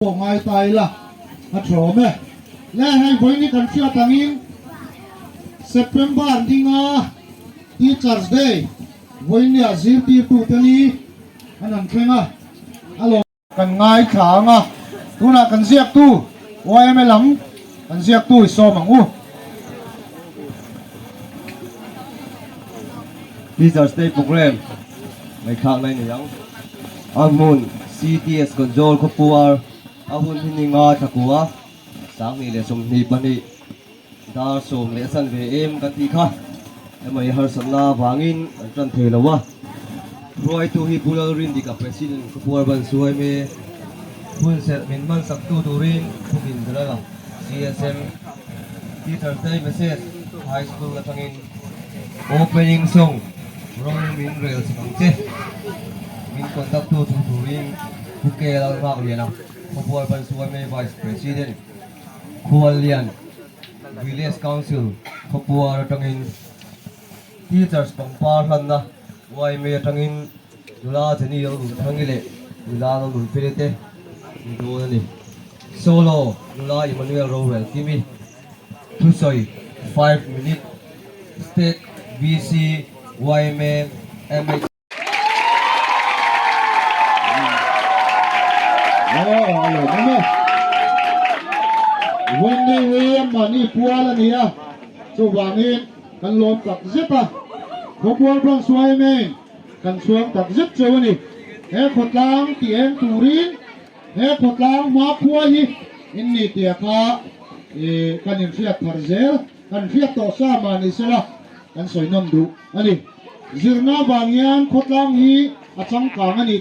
bộ ngay tay là hạt rổ mẹ lẽ hay với những con phiêu tăng in September đi nga Teachers Day với nhà diêu tiêu tụ tên đi anh làm khen à alo cần ngay khá nga tu là cần diệt tu ôi em lắm cần diệt tu so mà ngu Teachers Day program may khang nay niyang Amun CTS control ko puar ahun hininga thakua sang ni le som ni pani dar som le san ve em kan ti kha emai har sanna wangin an tran thelawa roi tu hi bulal rin di ka president ko puar ban suai me full set min man sak tu turin thukin dala CSM Teachers Day message high school la tangin opening song rong min rail sangche min contact tu turin buke la rak liana Popular ban suami Vice President Kualian Village Council Popular tangin Teachers pangparan na wai me tangin dula jani yo thangile dula no dul pilete do ni solo dula Emmanuel Rowell kimi Tusoi 5 minute State BC YM MH alo mẹ vấn đề mà đi qua là gì à số vàng in cần lột tạc rất à có qua trong xoay men cần xuống tạc rất chơi này hết một lang thì em tủ rin hết một lang má qua gì in đi tiệc à cần in phiệt thar zel cần phiệt tổ sa mà đi xem là cần soi nông đủ anh đi zirna vàng yan khốt lang hi ở trong cảng anh đi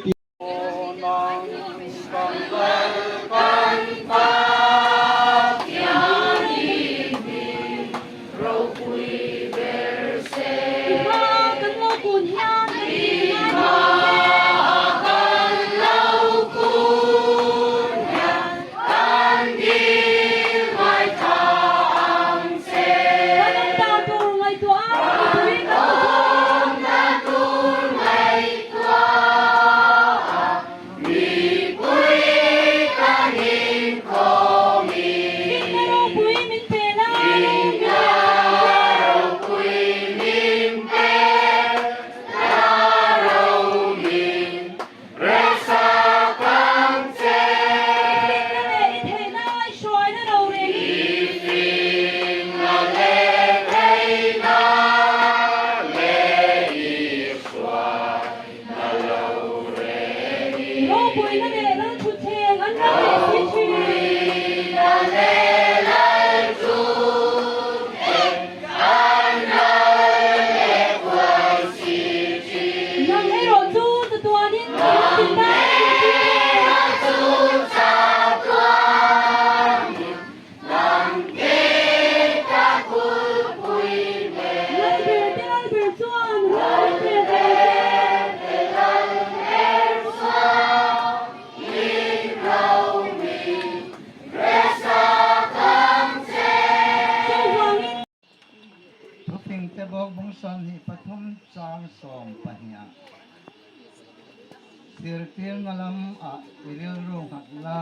Sirtil ngalam a ilil rong hatla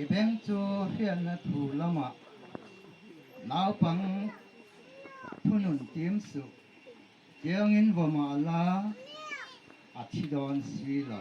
ibeng chu hian na thu lama nau pang thunun tim su kiangin vama la athidon sila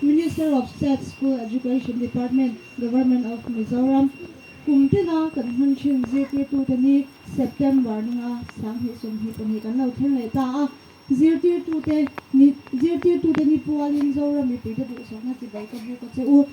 Minister of State School Education Department, Government of Mizoram, kumtina kan hanchin zirti tu tani September nga sanghi sumhi pani kan lau thel le ta a zirti tu te ni pualin zoram mi pe de bu so na ti bai ka bu ka che u